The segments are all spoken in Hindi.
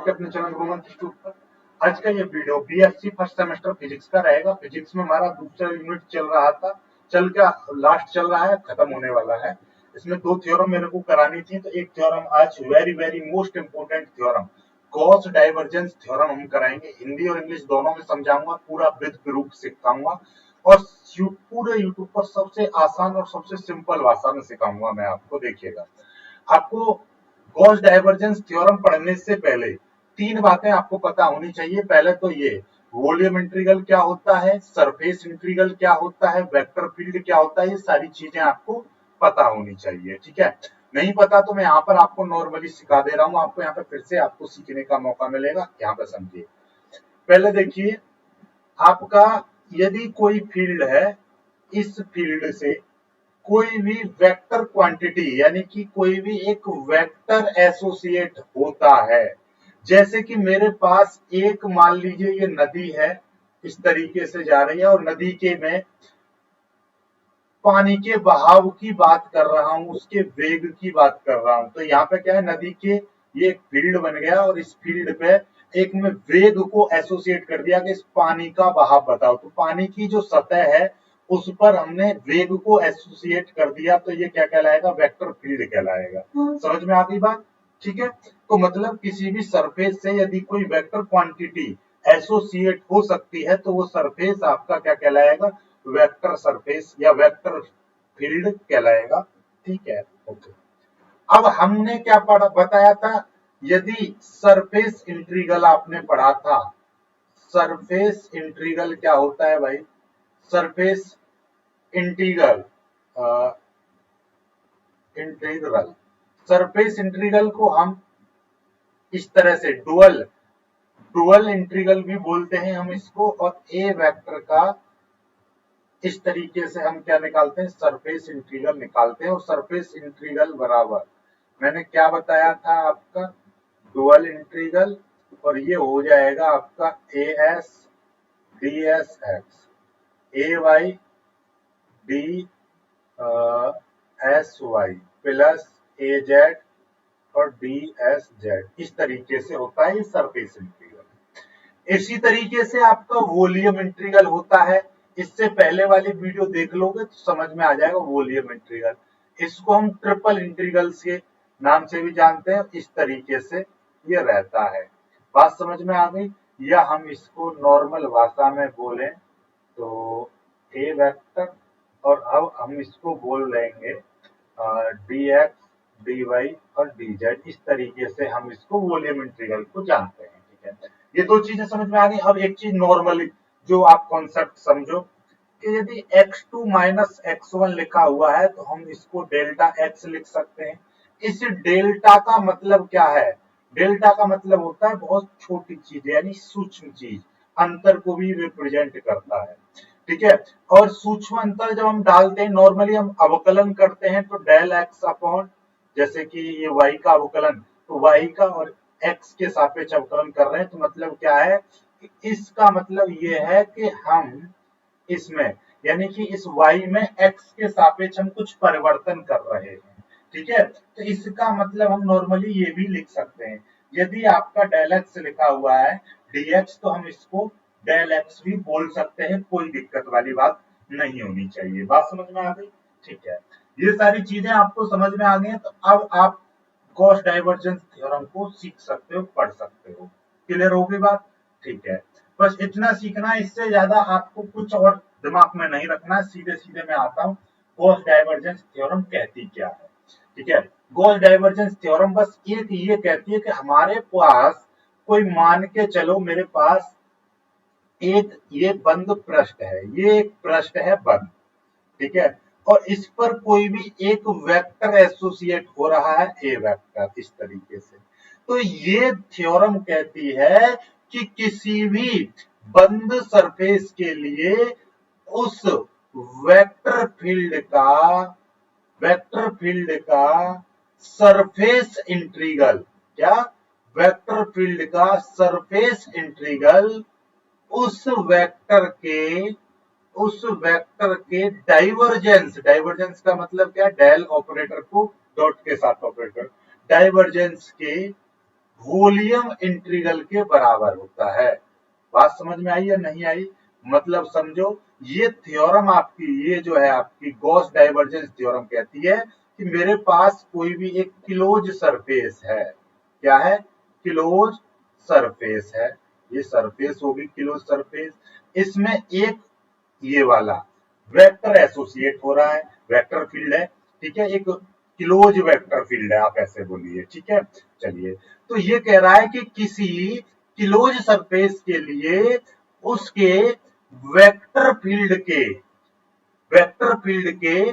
आपके अपने चैनल रोमन इंस्टीट्यूट पर। आज का ये video BSc first semester physics का रहेगा। फिजिक्स में हमारा दूसरा यूनिट चल रहा था, लास्ट चल रहा है, खत्म होने वाला है। इसमें 2 थ्योरम मेरे को करानी थी, तो एक थ्योरम आज very very most important theorem Gauss divergence theorem हम कराएंगे। हिंदी और इंग्लिश दोनों में समझाऊंगा, पूरा विद प्रूफ सिखाऊंगा और पूरे यूट्यूब पर सबसे आसान और सबसे सिंपल भाषा में सिखाऊंगा मैं आपको। देखिएगा, आपको गॉस डाइवर्जेंस थ्योरम पढ़ने से पहले 3 बातें आपको पता होनी चाहिए। पहले तो ये वॉल्यूम इंटीग्रल क्या होता है, सरफेस इंटीग्रल क्या होता है, वेक्टर फील्ड क्या होता है, ये सारी चीजें आपको पता होनी चाहिए। ठीक है, नहीं पता तो मैं यहाँ पर आपको नॉर्मली सिखा दे रहा हूँ, आपको यहाँ पे फिर से आपको सीखने का मौका मिलेगा। यहाँ पे समझिए, पहले देखिए, आपका यदि कोई फील्ड है, इस फील्ड से कोई भी वेक्टर क्वांटिटी यानी कि कोई भी एक वेक्टर एसोसिएट होता है, जैसे कि मेरे पास एक मान लीजिए ये नदी है, इस तरीके से जा रही है और नदी के में पानी के बहाव की बात कर रहा हूं, उसके वेग की बात कर रहा हूं। तो यहाँ पे क्या है, नदी के ये एक फील्ड बन गया और इस फील्ड पे एक में वेग को एसोसिएट कर दिया कि इस पानी का बहाव बताओ। तो पानी की जो सतह है उस पर हमने वेग को एसोसिएट कर दिया, तो ये क्या कहलाएगा, वेक्टर फील्ड कहलाएगा। समझ में आ गई बात? ठीक है, तो मतलब किसी भी सरफेस से यदि कोई वेक्टर क्वांटिटी एसोसिएट हो सकती है तो वो सरफेस आपका क्या कहलाएगा, वेक्टर सरफेस या वेक्टर फील्ड कहलाएगा। ठीक है, ओके। अब हमने क्या पढ़ा बताया था, यदि सरफेस इंटीग्रल आपने पढ़ा था। सरफेस इंटीग्रल क्या होता है भाई? सरफेस इंटीग्रल सरफेस इंटीग्रल को हम इस तरह से डुअल इंटीग्रल भी बोलते हैं हम इसको, और ए वेक्टर का इस तरीके से हम क्या निकालते हैं, सरफेस इंटीग्रल निकालते हैं। और सरफेस इंटीग्रल बराबर मैंने क्या बताया था आपका, डुअल इंटीग्रल, और ये हो जाएगा आपका A S D S X, A Y D S Y plus A Z और डी एस जेड, इस तरीके से होता है ये सरफेस इंटीग्रल। इसी तरीके से आपका वॉल्यूम इंटीग्रल होता है। इससे पहले वाली वीडियो देख लोगे तो समझ में आ जाएगा वॉल्यूम इंटीग्रल। इसको हम ट्रिपल इंटीग्रल के नाम से भी जानते हैं। इस तरीके से ये रहता है। बात समझ में आ गई? या हम इसको नॉर्मल भाषा में बोलें तो ए वेक्टर, और अब हम इसको बोल लेंगे डी एक्स डी वाई और डी जेड। इस तरीके से हम इसको वॉल्यूम इंटीग्रल को जानते हैं। ठीक है, ये 2 चीजें समझ में आ गई। अब एक चीज नॉर्मली जो आप कॉन्सेप्ट समझो कि यदि x2 माइनस x1 लिखा हुआ है तो हम इसको डेल्टा x लिख सकते हैं। इस डेल्टा का मतलब क्या है? डेल्टा का मतलब होता है बहुत छोटी चीज यानी सूक्ष्म चीज, अंतर को भी रिप्रेजेंट करता है। ठीक है, और सूक्ष्म अंतर जब हम डालते हैं, नॉर्मली हम अवकलन करते हैं तो डेल एक्स अपॉन, जैसे कि ये y का अवकलन, तो y का और x के सापेक्ष अवकलन कर रहे हैं, तो मतलब क्या है, इसका मतलब ये है कि हम इसमें यानी कि इस y में x के सापेक्ष हम कुछ परिवर्तन कर रहे हैं। ठीक है, तो इसका मतलब हम नॉर्मली ये भी लिख सकते हैं, यदि आपका डेल एक्स लिखा हुआ है dx तो हम इसको डेल एक्स भी बोल सकते हैं, कोई दिक्कत वाली बात नहीं होनी चाहिए। बात समझ में आ गई? ठीक है, ये सारी चीजें आपको समझ में आ गई हैं, तो अब आप गॉस डाइवर्जेंस थ्योरम को सीख सकते हो, पढ़ सकते हो। क्लियर हो गई बात? ठीक है, बस इतना सीखना, इससे ज्यादा आपको कुछ और दिमाग में नहीं रखना। सीधे सीधे मैं आता हूँ, गॉस डाइवर्जेंस थ्योरम कहती क्या है। ठीक है, गॉस डाइवर्जेंस थ्योरम बस एक ये कहती है कि हमारे पास कोई, मान के चलो मेरे पास एक ये बंद पृष्ठ है, ये एक पृष्ठ है बंद। ठीक है, और इस पर कोई भी एक वेक्टर एसोसिएट हो रहा है, ए वेक्टर, इस तरीके से। तो ये थ्योरम कहती है कि किसी भी बंद सरफेस के लिए उस वेक्टर फील्ड का सरफेस इंटीग्रल, क्या, वेक्टर फील्ड का सरफेस इंटीग्रल उस वेक्टर के डाइवर्जेंस का मतलब क्या, डेल ऑपरेटर को डॉट के साथ ऑपरेटर, डाइवर्जेंस के वॉल्यूम इंटीग्रल के बराबर होता है। बात समझ में आई या नहीं आई? मतलब समझो, ये थ्योरम आपकी, ये जो है आपकी गॉस डाइवर्जेंस थ्योरम कहती है कि मेरे पास कोई भी एक क्लोज सरफेस है। क्या है? क्लोज सरफेस है। ये सरफेस होगी क्लोज सरफेस। इसमें एक ये वाला वेक्टर एसोसिएट हो रहा है, वेक्टर फील्ड है। ठीक है, एक क्लोज वेक्टर फील्ड है, आप ऐसे बोलिए। ठीक है, चलिए। तो ये कह रहा है कि किसी क्लोज सरफेस के लिए उसके वेक्टर फील्ड के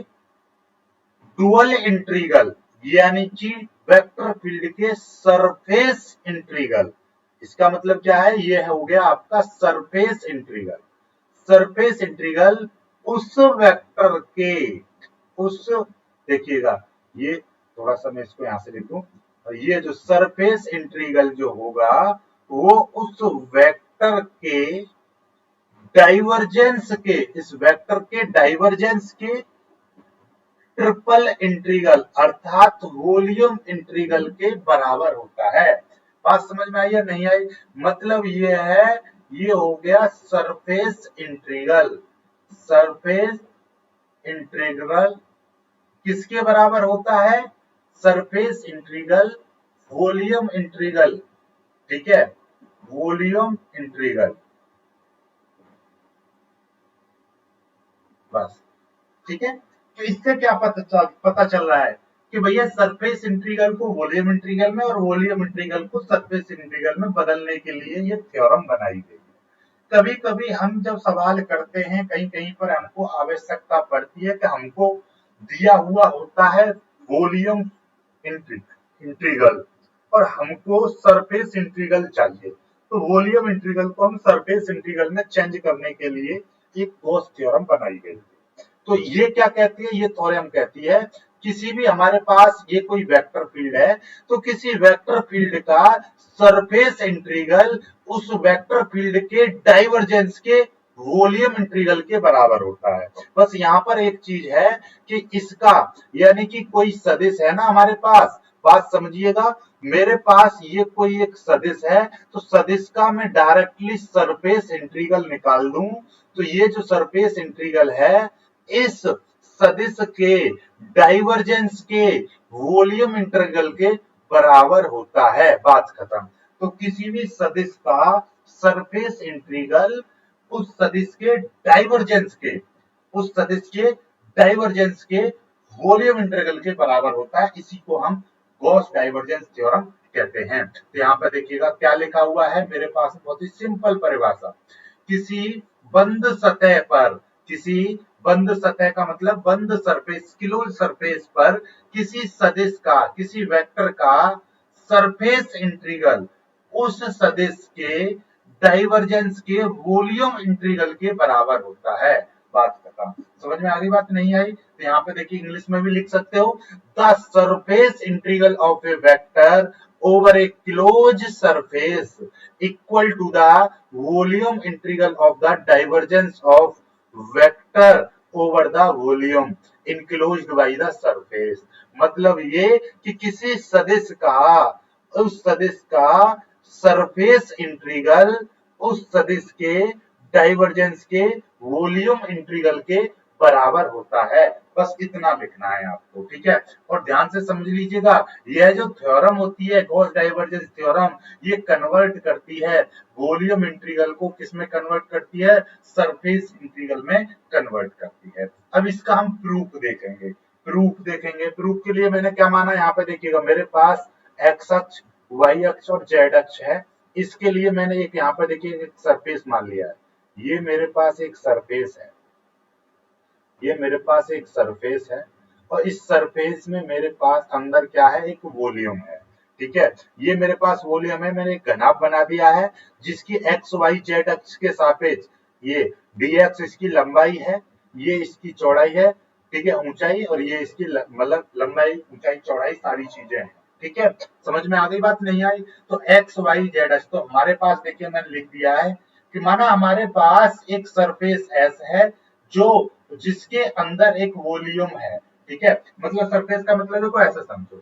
डुअल इंटीग्रल, यानी कि वेक्टर फील्ड के सरफेस इंटीग्रल। इसका मतलब क्या है? ये हो गया आपका सरफेस इंटीग्रल। सरफेस इंटीग्रल उस वेक्टर के, उस, देखिएगा, ये थोड़ा सा मैं इसको यहां से लिखूं, ये जो सरफेस इंटीग्रल जो होगा वो उस वेक्टर के डाइवर्जेंस के, इस वेक्टर के डाइवर्जेंस के ट्रिपल इंटीग्रल अर्थात वॉल्यूम इंटीग्रल के बराबर होता है। बात समझ में आई या नहीं आई? मतलब ये है, ये हो गया सरफेस इंटीग्रल। सरफेस इंटीग्रल किसके बराबर होता है? Surface integral volume integral. ठीक है, वॉल्यूम इंटीग्रल। बस, ठीक है। तो इससे क्या पता चल रहा है कि भैया सरफेस इंटीग्रल को वॉल्यूम इंटीग्रल में और वॉल्यूम इंटीग्रल को सरफेस इंटीग्रल में बदलने के लिए ये थ्योरम बनाई गई है। कभी कभी हम जब सवाल करते हैं, कहीं कहीं पर हमको आवश्यकता पड़ती है कि हमको दिया हुआ होता है वॉल्यूम इंटीग्रल और हमको सरफेस इंटीग्रल चाहिए, तो वॉल्यूम इंटीग्रल को हम सरफेस इंटीग्रल में चेंज करने के लिए एक गॉस थ्योरम बनाई गई। तो ये क्या कहती है? ये थ्योरम कहती है किसी भी हमारे पास ये कोई वेक्टर फील्ड है, तो किसी वेक्टर फील्ड का सरफेस इंटीग्रल उस वेक्टर फील्ड के डाइवर्जेंस के वॉल्यूम इंटीग्रल के बराबर होता है। बस यहाँ पर एक चीज है कि इसका, यानी कि कोई सदिश है ना हमारे पास, बात समझिएगा, मेरे पास ये कोई एक सदिश है, तो सदिश का मैं डायरेक्टली सरफेस इंटीग्रल निकाल दूं, तो ये जो सरफेस इंटीग्रल है इस सदिश के डाइवर्जेंस के वॉल्यूम इंटीग्रल के बराबर होता है। बात खत्म। तो किसी भी सदिश का सरफेस इंटीग्रल उस सदिश के डाइवर्जेंस के, उस सदिश के डाइवर्जेंस के वॉल्यूम इंटीग्रल के बराबर होता है। इसी को हम गॉस डाइवर्जेंस थ्योरम कहते हैं। तो यहाँ पर देखिएगा क्या लिखा हुआ है मेरे पास, बहुत ही सिंपल परिभाषा। किसी बंद सतह पर, किसी बंद सतह का मतलब बंद सरफेस, क्लोज सरफेस पर किसी सदिश का, किसी वेक्टर का सरफेस इंटीग्रल उस सदिश के डाइवर्जेंस के वॉल्यूम इंटीग्रल के बराबर होता है। बात खत्म। समझ में आ गई बात? नहीं आई तो यहाँ पे देखिए इंग्लिश में भी लिख सकते हो, the surface integral of A vector over a closed surface equal to the volume integral of the divergence of vector over the volume enclosed by the surface। मतलब ये कि किसी सदिश का, उस सदिश का सरफेस इंटीग्रल उस सदिश के डाइवर्जेंस के वॉल्यूम इंटीग्रल के बराबर होता है। बस इतना लिखना है आपको। ठीक है, और ध्यान से समझ लीजिएगा, यह जो थ्योरम होती है गॉस डाइवर्जेंस थ्योरम, ये कन्वर्ट करती है वॉल्यूम इंटीग्रल को, किसमें कन्वर्ट करती है? सरफेस इंटीग्रल में कन्वर्ट करती है। अब इसका हम प्रूफ देखेंगे। प्रूफ के लिए मैंने क्या माना, यहाँ पे देखिएगा मेरे पास एक्स अक्ष, वाई अक्ष और जेड अक्ष है। इसके लिए मैंने एक यहाँ पे देखिए एक सरफेस मान लिया है। ये मेरे पास एक सरफेस है, ये मेरे पास एक सरफेस है और इस सरफेस में मेरे पास अंदर क्या है? एक वॉल्यूम है। ठीक है, ये मेरे पास वॉल्यूम है, मैंने एक घनाभ बना दिया है जिसकी एक्स वाई जेड अक्ष के सापेक्ष ये dx इसकी लंबाई है, ये इसकी चौड़ाई है। ठीक है, ऊंचाई, और ये इसकी मतलब लंबाई, ऊंचाई, चौड़ाई सारी चीजें हैं। ठीक है, समझ में आ गई बात? नहीं आई तो एक्स वाई जेड अक्ष, तो हमारे पास देखिए मैंने लिख दिया है कि माना हमारे पास एक सरफेस एस है जो, जिसके अंदर एक वॉल्यूम है। ठीक है, मतलब सरफेस का मतलब देखो ऐसा समझो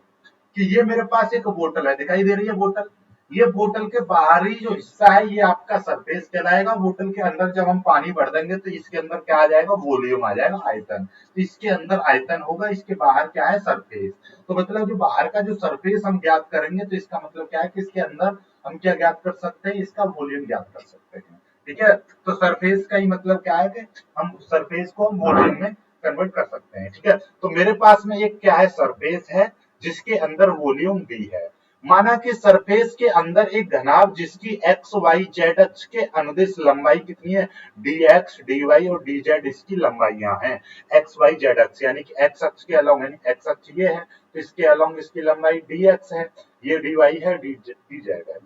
कि ये मेरे पास एक बोतल है, दिखाई दे रही है बोतल, ये बोतल के बाहरी जो हिस्सा है ये आपका सरफेस कहलाएगा। बोतल के अंदर जब हम पानी भर देंगे तो इसके अंदर क्या आ जाएगा, वॉल्यूम आ जाएगा, आयतन। तो इसके अंदर आयतन होगा, इसके बाहर क्या है, सरफेस। तो मतलब जो बाहर का जो सरफेस हम ज्ञात करेंगे तो इसका मतलब क्या है कि इसके अंदर हम क्या ज्ञात कर सकते हैं, इसका वॉल्यूम ज्ञात कर सकते हैं। ठीक है, तो सरफेस का ही मतलब क्या है कि हम सरफेस को हम वॉल्यूम में कन्वर्ट कर सकते हैं। ठीक है, तो मेरे पास में एक क्या है, सरफेस है जिसके अंदर वॉल्यूम दी है। माना कि सरफेस के अंदर एक घनाभ जिसकी एक्स वाई जेड अक्ष के अनुदिश लंबाई कितनी है, डी एक्स डी वाई और डी जेड इसकी लंबाइयां हैं। एक्स वाई जेड अक्ष यानी कि एक्स अक्ष के अलोंग, यानी एक्स अक्ष ये है तो इसके अलोंग इसकी लंबाई डी एक्स है, ये डी वाई है, डी जेड है।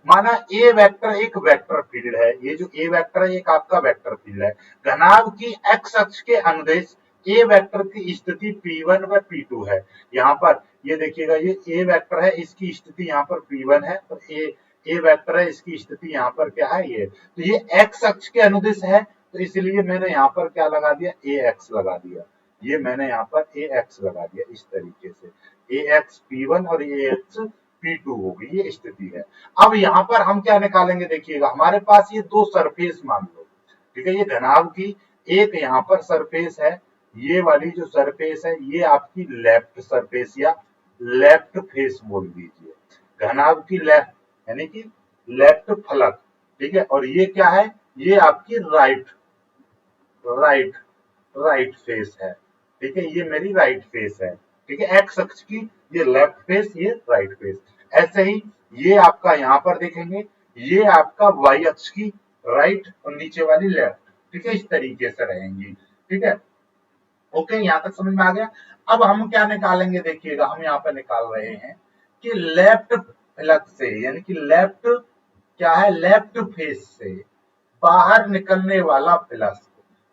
माना ए वेक्टर एक वेक्टर फील्ड है, ये जो ए वेक्टर है एक आपका वेक्टर फील्ड है। घनाभ की एक्स अक्ष के अनुदेश ए वेक्टर की स्थिति P1 व P2 है। यहाँ पर ये देखिएगा, ये ए वेक्टर है, इसकी स्थिति यहाँ पर P1 है और ए वेक्टर है, इसकी स्थिति यहाँ पर क्या है, ये। तो ये एक्स अक्ष के अनुदिश है तो इसलिए मैंने यहाँ पर क्या लगा दिया, ए एक्स लगा दिया। ये मैंने यहाँ पर ए एक्स लगा दिया इस तरीके से, ए एक्स P1 और ए एक्स P2 होगी, ये स्थिति है। अब यहाँ पर हम क्या निकालेंगे, देखिएगा हमारे पास ये दो सरफेस मान लो। ठीक है, ये घनाभ की एक यहाँ पर सरफेस है, ये वाली जो सरफेस है ये आपकी लेफ्ट सरफेस या लेफ्ट फेस बोल दीजिए। घनाभ की लेफ्ट यानी कि लेफ्ट फलक। ठीक है, और ये क्या है, ये आपकी राइट राइट राइट फेस है। ठीक है, ये मेरी राइट फेस है। ठीक है, एक्स अक्ष की ये लेफ्ट फेस, ये राइट फेस। ऐसे ही ये आपका यहाँ पर देखेंगे, ये आपका वाई अक्ष की राइट और नीचे वाली लेफ्ट। ठीक है, इस तरीके से रहेंगी। ठीक है, ओके, यहां तक समझ में आ गया। अब हम क्या निकालेंगे, देखिएगा हम यहाँ पे निकाल रहे हैं कि लेफ्ट फ्लक्स से यानी कि लेफ्ट क्या है, लेफ्ट फेस से बाहर निकलने वाला फ्लक्स।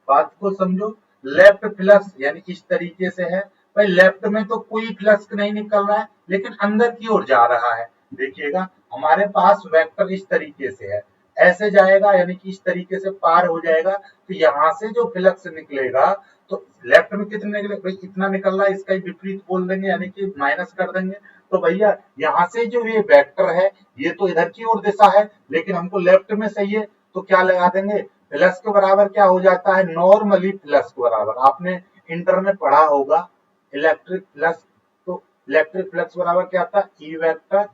बात को समझो, लेफ्ट फ्लक्स यानी इस तरीके से है भाई, लेफ्ट में तो कोई फ्लक्स नहीं निकल रहा है लेकिन अंदर की ओर जा रहा है। देखिएगा हमारे पास वेक्टर इस तरीके से है, ऐसे जाएगा यानी कि इस तरीके से पार हो जाएगा। तो यहाँ से जो फ्लक्स निकलेगा तो लेफ्ट में कितने निकले भाई, इतना निकल रहा है, इसका ही विपरीत बोल देंगे यानी कि माइनस कर देंगे। तो भैया यहाँ से जो ये वेक्टर है ये तो इधर की ओर दिशा है लेकिन हमको लेफ्ट में चाहिए, तो क्या लगा देंगे, प्लस के बराबर क्या हो जाता है, नॉर्मली प्लस के बराबर। आपने इंटर में पढ़ा होगा इलेक्ट्रिक प्लस, तो इलेक्ट्रिक फ्लक्स बराबर क्या था, ई वेक्टर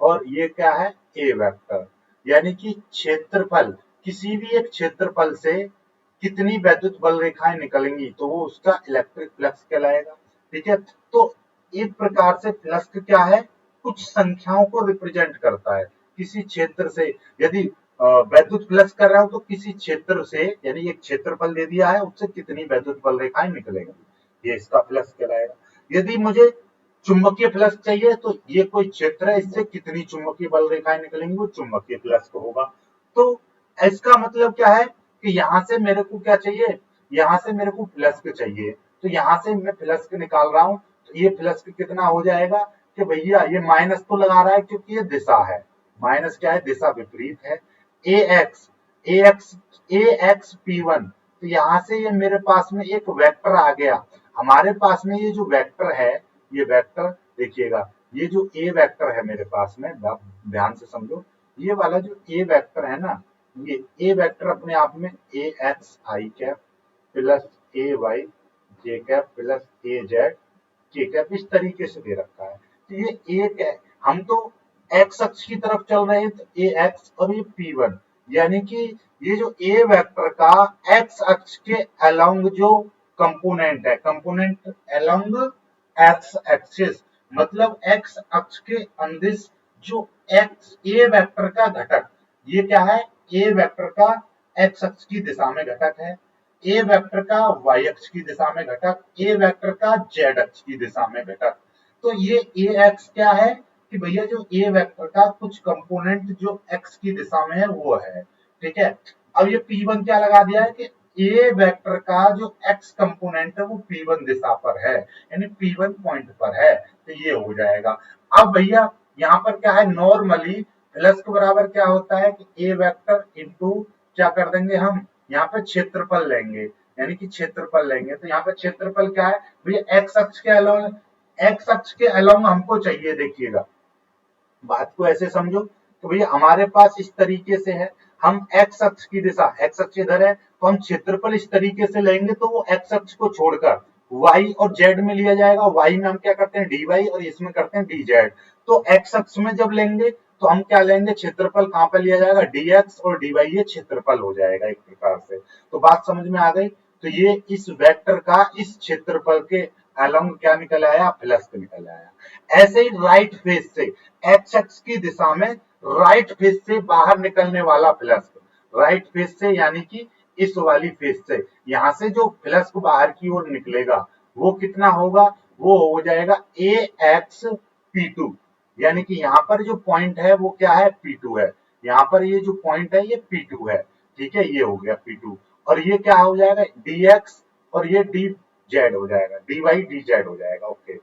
और ये क्या है, ए वेक्टर। यानी कि क्षेत्रफल, किसी भी एक क्षेत्रफल से कितनी वैद्युत बल रेखाएं निकलेंगी तो वो उसका इलेक्ट्रिक फ्लक्स कहलाएगा। ठीक है, तो एक प्रकार से फ्लक्स क्या है, कुछ संख्याओं को रिप्रेजेंट करता है। किसी क्षेत्र से यदि वैद्युत फ्लक्स कर रहा हो तो किसी क्षेत्र से यानी एक क्षेत्रफल दे दिया है उससे कितनी वैद्युत बल रेखाएं निकलेंगी, ये इसका फ्लक्स कहलाएगा। यदि मुझे चुंबकीय फ्लक्स चाहिए तो ये कोई क्षेत्र है, इससे कितनी चुंबकीय बल रेखाएं निकलेंगी वो चुंबकीय फ्लक्स होगा। तो इसका मतलब क्या है कि यहां से मेरे को क्या चाहिए, यहां से मेरे को फ्लक्स चाहिए, तो यहां से मैं फ्लक्स निकाल रहा हूं तो ये फ्लक्स कितना हो जाएगा कि भैया ये माइनस तो लगा रहा है क्योंकि ये दिशा है, माइनस क्या है, दिशा विपरीत है। ए एक्स ए एक्स ए एक्स P1, तो यहां से ये मेरे पास में एक वेक्टर आ गया। हमारे पास में ये जो वेक्टर है, ये वेक्टर देखिएगा, ये जो ए वेक्टर है मेरे पास में, ध्यान से समझो, ये वाला जो ए वेक्टर है ना, ये ए वेक्टर अपने आप में ए X I cap plus A Y J cap plus A Z K cap इस तरीके से दे रखा है। तो ये एक है, हम तो एक्स अक्ष की तरफ चल रहे हैं तो ए एक्स और ये P1, यानी कि ये जो ए वेक्टर का एक्स अक्ष के अलोंग जो कंपोनेंट है, कंपोनेंट अलोंग एक्स एक्सिस, मतलब एक्स अक्ष के अंदिश जो एक्स ए वेक्टर का घटक, ये क्या है, ए वेक्टर का एक्स अक्ष की दिशा में घटक है, ए वेक्टर का वाई अक्ष की दिशा में घटक, ए वेक्टर का जेड अक्ष की दिशा में घटक। तो ये ए एक्स क्या है कि भैया जो ए वेक्टर का कुछ कंपोनेंट जो एक्स की दिशा में है वो है। ठीक है, अब ये P1 क्या लगा दिया है कि ए वेक्टर का जो एक्स कंपोनेंट है वो P1 दिशा पर है, यानी P1 पॉइंट पर है, तो ये हो जाएगा। अब भैया यहाँ पर क्या है, नॉर्मली प्लस के बराबर क्या होता है कि ए वेक्टर इंटू क्या कर देंगे हम, यहाँ पे क्षेत्रफल लेंगे, यानी कि क्षेत्रफल लेंगे। तो यहाँ पे क्षेत्रफल क्या है भैया, एक्स अक्ष के अलोंग, एक्स अक्ष के अलोंग हमको चाहिए, देखिएगा बात को ऐसे समझो, तो भैया हमारे पास इस तरीके से है, हम एक्स अक्ष की दिशा, एक्स अक्ष इधर है तो हम क्षेत्रफल इस तरीके से लेंगे तो वो एक्स अक्ष को छोड़कर वाई और जेड में लिया जाएगा। वाई में हम क्या करते हैं डी वाई और इसमें करते हैं डी जेड। तो एक्स अक्ष में जब लेंगे तो हम क्या लेंगे, क्षेत्रफल कहां पे लिया जाएगा, dx और dy, ये क्षेत्रफल हो जाएगा एक प्रकार से। तो बात समझ में आ गई। तो ये इस वेक्टर का इस क्षेत्रफल के अलोंग क्या निकल आया, फ्लक्स निकल आया। ऐसे ही राइट फेज से एक्स अक्ष की दिशा में राइट फेज से बाहर निकलने वाला फ्लक्स, राइट फेज से यानी कि इस वाली फेज से, यहां से जो फ्लक्स बाहर की ओर निकलेगा वो कितना होगा, वो हो जाएगा ए एक्स पी टू। यानी कि यहाँ पर जो पॉइंट है वो क्या है, P2 है। यहाँ पर ये जो पॉइंट है ये P2 है। ठीक है, ये हो गया P2 और ये क्या हो जाएगा dx और ये dz हो जाएगा, dy dz हो जाएगा। ओके,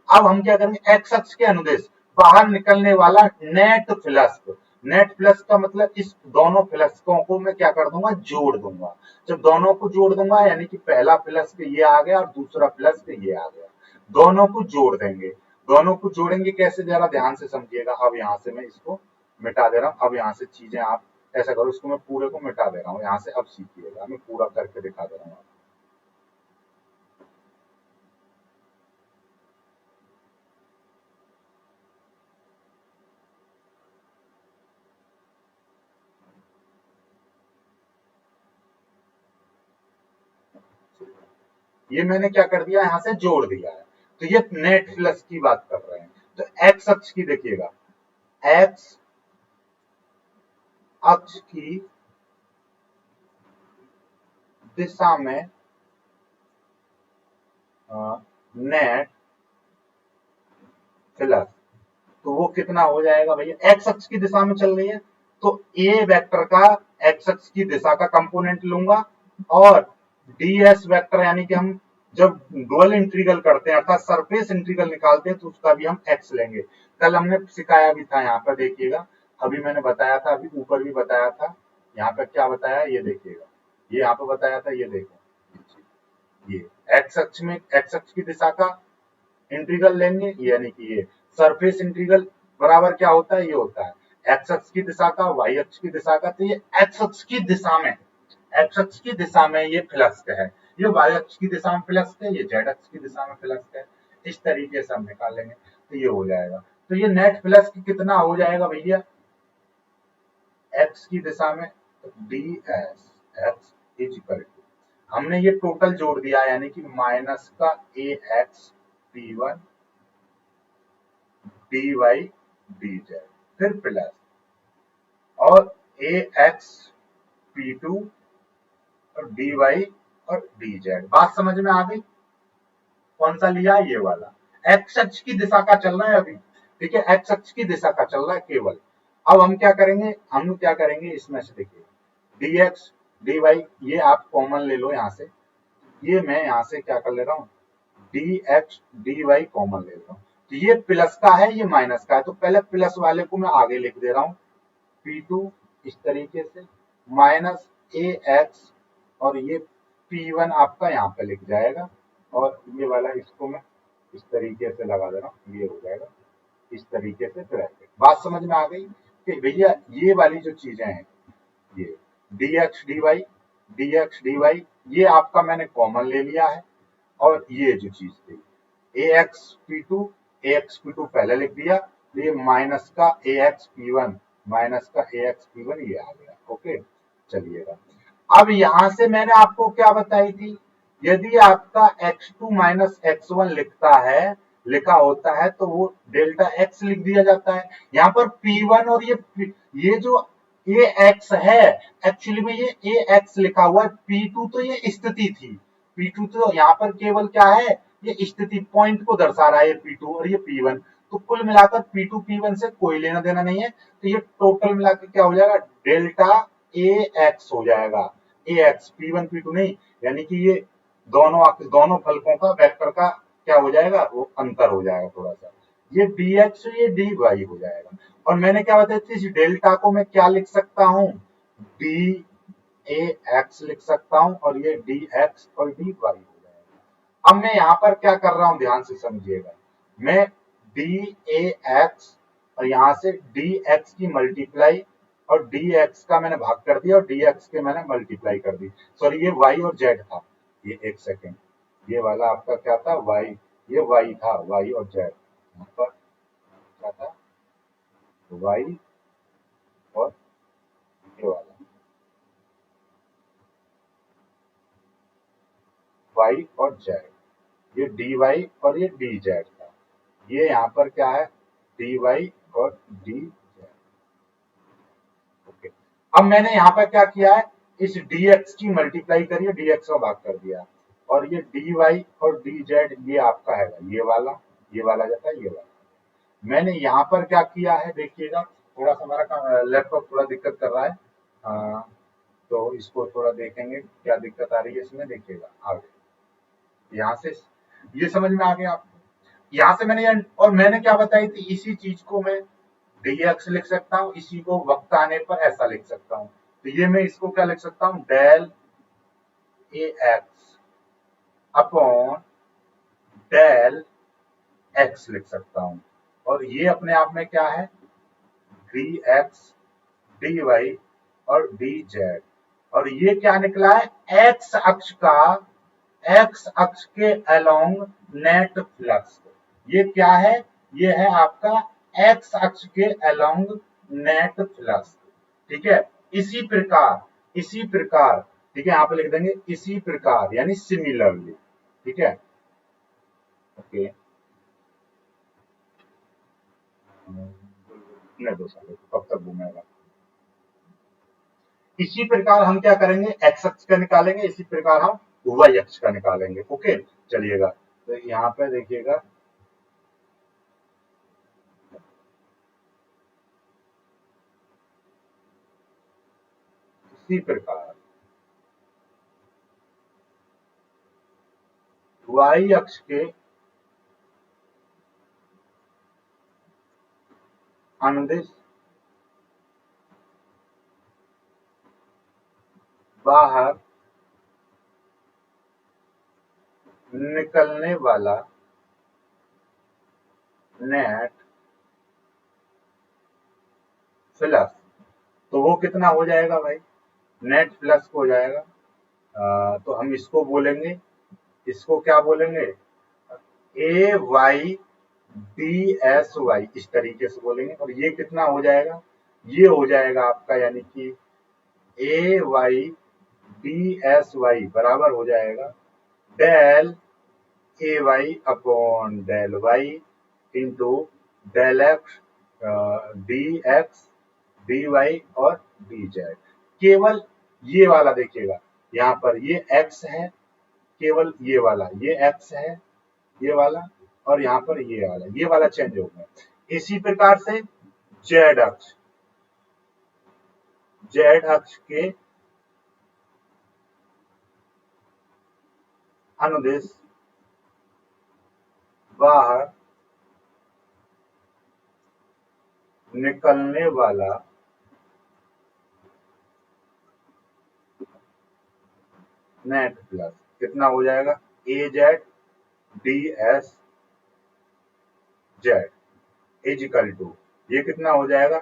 अब हम क्या करेंगे, एक्स अक्ष के अनुदेश बाहर निकलने वाला नेट फ्लक्स, नेट फ्लक्स का मतलब इस दोनों फ्लक्सों को मैं क्या कर दूंगा, जोड़ दूंगा। जब दोनों को जोड़ दूंगा यानी कि पहला फ्लक्स ये आ गया और दूसरा फ्लक्स ये आ गया, दोनों को जोड़ देंगे। दोनों को जोड़ेंगे कैसे, जरा ध्यान से समझिएगा। अब यहाँ से मैं इसको मिटा दे रहा हूँ। अब यहाँ से चीजें आप ऐसा करो, इसको मैं पूरे को मिटा दे रहा हूँ यहाँ से। अब सीखिएगा, मैं पूरा करके दिखा दे रहा हूँ। ये मैंने क्या कर दिया, यहाँ से जोड़ दिया है। तो ये नेट फ्लक्स की बात कर रहे हैं। तो एक्स अक्ष की देखिएगा, एक्स अक्ष की दिशा में नेट फ्लक्स, तो वो कितना हो जाएगा भैया, एक्स अक्ष की दिशा में चल रही है तो ए वेक्टर का एक्स अक्ष की दिशा का कंपोनेंट लूंगा और ds वेक्टर यानी कि हम जब डुअल इंटीग्रल करते हैं अर्थात सरफेस इंटीग्रल निकालते हैं तो उसका भी हम x लेंगे। कल हमने सिखाया भी था, यहाँ पर देखिएगा, अभी मैंने बताया था, अभी ऊपर भी बताया था। यहाँ पर क्या बताया ये देखिएगा, ये यहाँ पर बताया था, ये देखो, ये एक्स अक्ष में एक्स अक्ष की दिशा का इंटीग्रल लेंगे यानी कि ये सरफेस इंटीग्रल बराबर क्या होता है, ये होता है एक्स अक्ष की दिशा का वाई अक्ष की दिशा का। तो ये एक्स अक्ष की दिशा में, एक्स अक्ष की दिशा में ये फ्लक्स है, ये वाई अक्ष की दिशा में फ्लक्स है, ये जेड अक्ष की दिशा में फ्लक्स है। इस तरीके से हम निकालेंगे तो ये हो जाएगा। तो ये नेट फ्लक्स कितना हो जाएगा भैया, एक्स की दिशा में D S X is equal to, हमने ये टोटल जोड़ दिया यानी कि माइनस का A X P one D Y D Z, फिर प्लस और ए एक्स पी टू और डी वाई और डी जेड। बात समझ में आ गई, कौन सा लिया, ये वाला एक्स अक्ष की दिशा का चल रहा है अभी। ठीक है, एक्स अक्ष की दिशा का चल रहा है केवल। अब हम क्या करेंगे, हम क्या करेंगे इसमें से देखिए डी एक्स डी वाई ये आप कॉमन ले लो यहाँ से, ये मैं यहाँ से क्या कर ले रहा हूँ, D X D Y common ले रहा हूँ। तो ये प्लस का है ये माइनस का है, तो पहले प्लस वाले को मैं आगे लिख दे रहा हूँ P2 इस तरीके से, माइनस ए एक्स और ये P1 आपका यहाँ पे लिख जाएगा और ये वाला इसको मैं इस तरीके से लगा दे रहा हूँ, ये हो जाएगा इस तरीके से ब्रैकेट। बात समझ में आ गई कि भैया ये वाली जो चीजें हैं, ये dx dy ये आपका मैंने कॉमन ले लिया है और ये जो चीज थी ax p2 पहले लिख दिया, ये माइनस का ax p1 माइनस का ax p1 ये आ गया। ओके, चलिएगा। अब यहां से मैंने आपको क्या बताई थी, यदि आपका x2 माइनस x1 लिखा होता है तो वो डेल्टा x लिख दिया जाता है। यहाँ पर p1 और ये जो ax है, एक्चुअली में ये ax लिखा हुआ है, p2 तो ये स्थिति थी, P2 तो यहाँ पर केवल क्या है, ये स्थिति पॉइंट को दर्शा रहा है, ये P2 और ये P1। तो कुल मिलाकर P2 P1 से कोई लेना देना नहीं है, तो ये टोटल मिलाकर क्या हो जाएगा, डेल्टा AX हो जाएगा। AX P1 P2 नहीं, यानी कि ये दोनों फलकों का वेक्टर का क्या हो जाएगा, वो अंतर हो जाएगा थोड़ा सा, ये dx ये dy हो जाएगा। और मैंने क्या बताया था, इस डेल्टा को मैं क्या लिख सकता हूँ, dAx लिख सकता हूँ और ये dx और dy हो जाएगा। अब मैं यहाँ पर क्या कर रहा हूँ, ध्यान से समझिएगा, मैं dAx और यहाँ से dx की मल्टीप्लाई और dx का मैंने भाग कर दिया और dx के मैंने मल्टीप्लाई कर दी। सॉरी, ये y और z था। ये एक सेकेंड, ये वाला आपका क्या था, y, ये y था, y और z। यहाँ पर क्या था, y और ये वाला y और z, ये dy और ये dz था। ये यहाँ पर क्या है, dy और dz। ओके, अब मैंने यहाँ पर क्या किया है, इस dx की मल्टीप्लाई करिए, dx का भाग कर दिया, और ये dy और dz ये आपका है, ये वाला जाता है, ये वाला। मैंने यहाँ पर क्या किया है, देखिएगा, थोड़ा सा हमारा लैपटॉप थोड़ा दिक्कत कर रहा है, तो इसको थोड़ा देखेंगे क्या दिक्कत आ रही है इसमें, देखिएगा आगे। यहाँ से ये समझ में आ गया आपको, यहाँ से मैंने और मैंने क्या बताई थी, इसी चीज को मैं dx लिख सकता हूँ, इसी को वक्त आने पर ऐसा लिख सकता हूँ। तो ये मैं इसको क्या लिख सकता हूँ, del ax upon del x लिख सकता हूँ। और ये अपने आप में क्या है, dx dy और dz, और ये क्या निकला है, x अक्ष के अलोंग नेट फ्लक्स। ये क्या है, ये है आपका x अक्ष के अलोंग नेट फ्लक्स। ठीक है, इसी प्रकार, ठीक है, यहाँ पे लिख देंगे इसी प्रकार, यानी सिमिलरली। ठीक है, ओके, नहीं दो साल कब तक घूमेगा। इसी प्रकार हम क्या करेंगे, एक्स अक्ष का निकालेंगे, इसी प्रकार हम वाई अक्ष का निकालेंगे। ओके, चलिएगा, तो यहाँ पे देखिएगा, इसी प्रकार वाई अक्ष के अनुदिश बाहर निकलने वाला नेट फ्लक्स, तो वो कितना हो जाएगा भाई, नेट फ्लक्स हो जाएगा। तो हम इसको बोलेंगे, इसको क्या बोलेंगे, ए वाई डी एस वाई, इस तरीके से बोलेंगे। और ये कितना हो जाएगा, ये हो जाएगा आपका, यानी कि A Y D S Y बराबर हो जाएगा del A Y upon del Y into del X D X D Y और डी जेड। केवल ये वाला देखिएगा, यहाँ पर ये x है, केवल ये x है, ये वाला, और यहाँ पर ये वाला चेंज हो गया। इसी प्रकार से जेड अक्ष के अनुदिश बाहर निकलने वाला नेट फ्लक्स कितना हो जाएगा, A Z D S Z is equal to, ये कितना हो जाएगा,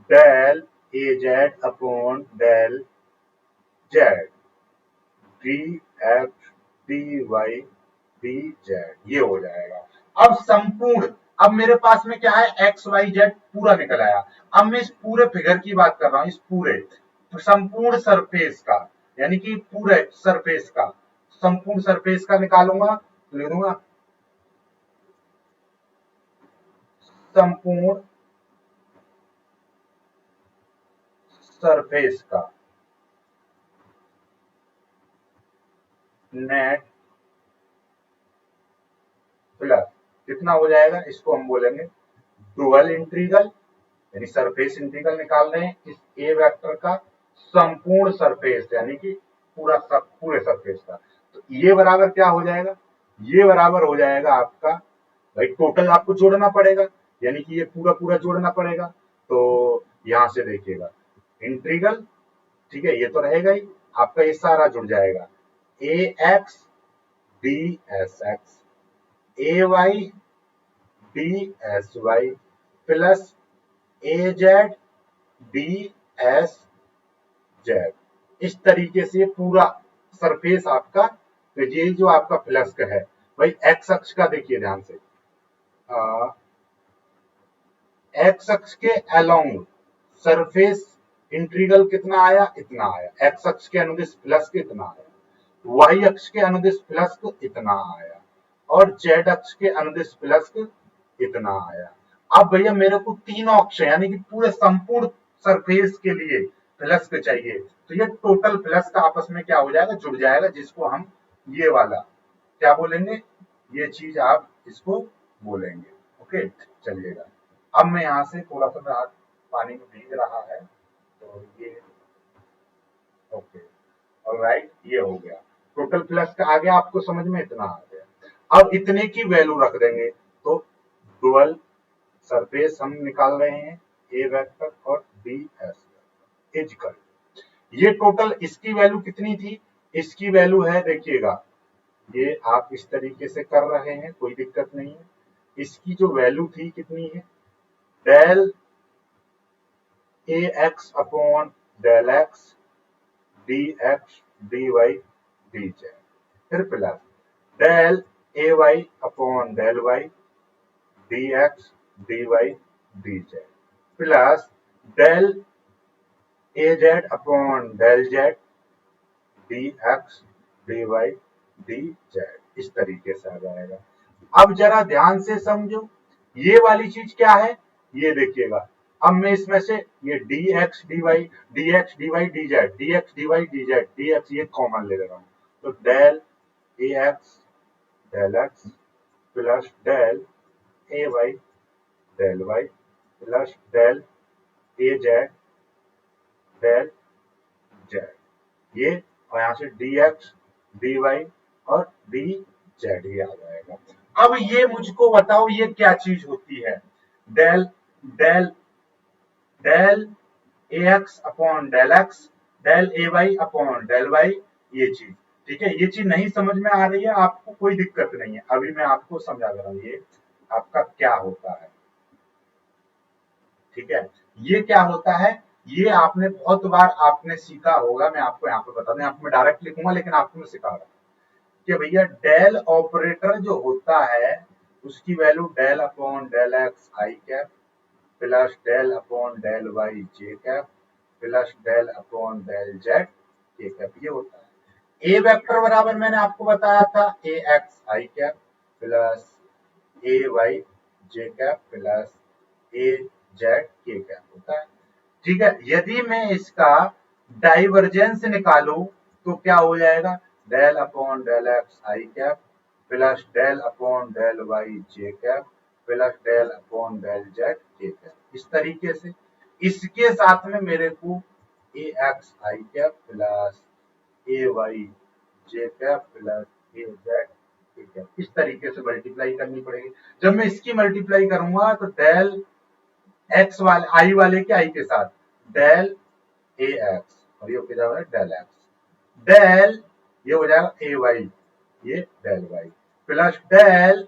del A Z upon del Z D X D Y D Z, ये हो जाएगा। अब मेरे पास में क्या है, एक्स वाई जेड पूरा निकल आया। अब मैं इस पूरे फिगर की बात कर रहा हूं, इस पूरे संपूर्ण सरफेस का, यानी कि पूरे सरफेस का, संपूर्ण सरफेस का निकालूंगा, तो लिख दूंगा संपूर्ण सरफेस का नेट फ्लक्स कितना हो जाएगा, इसको हम बोलेंगे डुअल इंटीग्रल, यानी सरफेस इंटीग्रल निकाल रहे हैं इस ए वेक्टर का संपूर्ण सरफेस, यानी कि पूरे सरफेस का। तो ये बराबर क्या हो जाएगा, ये बराबर हो जाएगा आपका, भाई टोटल आपको जोड़ना पड़ेगा, यानी कि ये पूरा पूरा जोड़ना पड़ेगा। तो यहां से देखिएगा इंटीग्रल, ठीक है, ये तो रहेगा ही, आपका ये सारा जुड़ जाएगा, A X D S X, A Y D S Y plus A Z D S Z. इस तरीके से पूरा सरफेस आपका, तो ये जो आपका फ्लस्क है भाई एक्स अक्ष का देखिए ध्यान से, एक्स अक्ष के अलोंग सरफेस इंटीग्रल कितना आया, इतना आया। एक्स अक्ष के अनुदिश फ्लस्क इतना आया, वाई अक्ष के अनुदिश फ्लस्क इतना आया, और जेड अक्ष के अनुदिश फ्लस्क इतना आया। अब भैया मेरे को तीनों अक्ष यानी कि पूरे संपूर्ण सरफेस के लिए फ्लस्क चाहिए, तो ये टोटल फ्लस्क आपस में क्या हो जाएगा, जुड़ जाएगा, जिसको हम ये वाला क्या बोलेंगे, ये चीज आप इसको बोलेंगे। ओके चलिएगा, अब मैं यहाँ से थोड़ा सा हाथ पानी में भीग रहा है, तो ये ओके ऑलराइट, ये हो गया टोटल फ्लक्स आ गया, आपको समझ में इतना आ गया। अब इतने की वैल्यू रख देंगे, तो डुअल सरफेस हम निकाल रहे हैं, ए वेक्टर और बी एस इक्वल, ये टोटल इसकी वैल्यू कितनी थी, इसकी वैल्यू है देखिएगा, ये आप इस तरीके से कर रहे हैं कोई दिक्कत नहीं है। इसकी जो वैल्यू थी कितनी है, del A X upon del X D X D Y D Z, फिर plus del A Y upon del Y D X D Y D Z, plus del A Z upon del Z D X D Y D Z, इस तरीके से आ जाएगा। अब जरा ध्यान से समझो, ये वाली चीज क्या है, ये देखिएगा, अब मैं इसमें से ये D X D Y D Z D X D Y D Z D X ये कॉमन ले रहा हूं, तो del A X plus del A Y plus del A Z del Z, ये और यहां से डी एक्स डी वाई और डी जेड ये आ जाएगा। अब ये मुझको बताओ ये क्या चीज होती है, del del del A X upon del X del A Y upon del Y, ये चीज ठीक है। ये चीज नहीं समझ में आ रही है आपको, कोई दिक्कत नहीं है, अभी मैं आपको समझा दे रहा हूं ये आपका क्या होता है, ठीक है। ये क्या होता है, ये आपने बहुत बार आपने सीखा होगा, मैं आपको यहाँ पे बता दें, आपको मैं डायरेक्ट लिखूंगा लेकिन आपको मैं सिखा रहा हूँ कि भैया डेल ऑपरेटर जो होता है उसकी value del upon del X I cap plus del upon del Y J cap plus del upon del Z K cap, ये होता है। ए वेक्टर बराबर मैंने आपको बताया था ए X I cap plus A Y J cap plus A Z K cap होता है, ठीक है। यदि मैं इसका डाइवर्जेंस निकालूं तो क्या हो जाएगा, del upon del X I cap plus del upon del Y J cap plus del upon del Z K cap, इस तरीके से। इसके साथ में मेरे को A X I cap plus A Y J cap plus A Z K cap, इस तरीके से मल्टीप्लाई करनी पड़ेगी। जब मैं इसकी मल्टीप्लाई करूंगा तो डेल एक्स वाले आई वाले के आई के साथ डेल ए एक्स और ये हो जाएगा डेल एक्स, डेल ये हो जाएगा ए वाई ये del Y plus del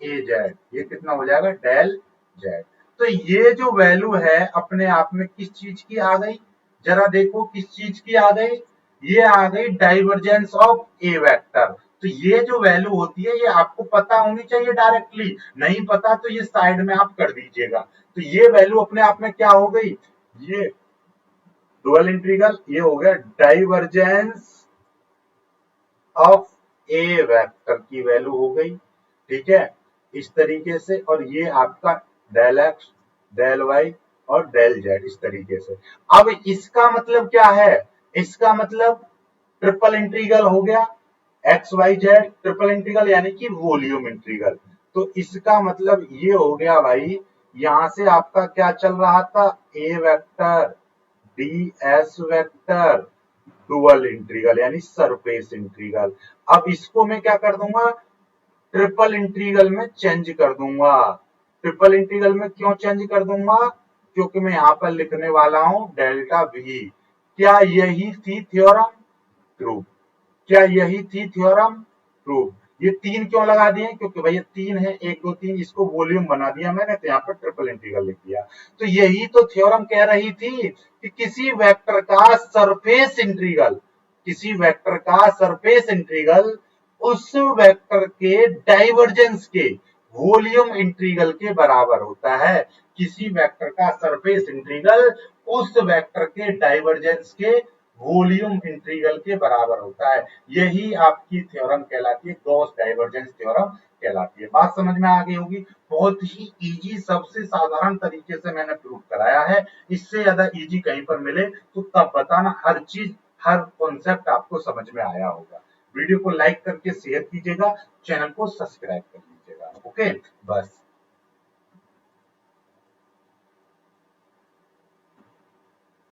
A Z, ये कितना हो जाएगा डेल जेड। तो ये जो वैल्यू है अपने आप में किस चीज की आ गई, जरा देखो किस चीज की आ गई, ये आ गई डाइवर्जेंस ऑफ ए वेक्टर। तो ये जो वैल्यू होती है ये आपको पता होनी चाहिए डायरेक्टली, नहीं पता तो ये साइड में आप कर दीजिएगा। तो ये वैल्यू अपने आप में क्या हो गई, ये डुअल इंटीग्रल, ये हो गया डाइवर्जेंस ऑफ ए वेक्टर की वैल्यू हो गई, ठीक है, इस तरीके से। और ये आपका डेल एक्स डेल वाई और डेल जेड, इस तरीके से। अब इसका मतलब क्या है, इसका मतलब ट्रिपल इंटीग्रल हो गया, X Y Z triple integral यानी कि वॉल्यूम इंटीग्रल। तो इसका मतलब ये हो गया भाई, यहां से आपका क्या चल रहा था, A vector D S vector dual integral यानी सरफेस इंटीग्रल। अब इसको मैं क्या कर दूंगा, ट्रिपल इंटीग्रल में चेंज कर दूंगा। ट्रिपल इंटीग्रल में क्यों चेंज कर दूंगा, क्योंकि मैं यहां पर लिखने वाला हूं डेल्टा वी। क्या यही थी थ्योरम, ट्रू। क्या यही थी थ्योरम, ट्रू। ये 3 क्यों लगा दिए, क्योंकि भाई ये 3 है, 1 2 3, इसको वॉल्यूम बना दिया मैंने, तो यहाँ पर ट्रिपल इंटीग्रल लिख दिया। तो यही तो थ्योरम कह रही थी कि किसी वेक्टर का सरफेस इंटीग्रल, किसी वेक्टर का सरफेस इंटीग्रल उस वेक्टर के डाइवर्जेंस के वॉल्यूम इंटीग्रल के बराबर होता है। किसी वेक्टर का सरफेस इंटीग्रल उस वेक्टर के डाइवर्जेंस के वॉल्यूम इंटीग्रल के बराबर होता है। यही आपकी थ्योरम कहलाती है, गॉस डाइवर्जेंस थ्योरम कहलाती है। बात समझ में आ गई होगी। बहुत ही इजी, सबसे साधारण तरीके से मैंने प्रूव कराया है। इससे ज्यादा इजी कहीं पर मिले तो तब बताना, हर चीज हर कॉन्सेप्ट आपको समझ में आया होगा। वीडियो को लाइक करके शेयर कीजिएगा, चैनल को सब्सक्राइब कर लीजिएगा। ओके, बस।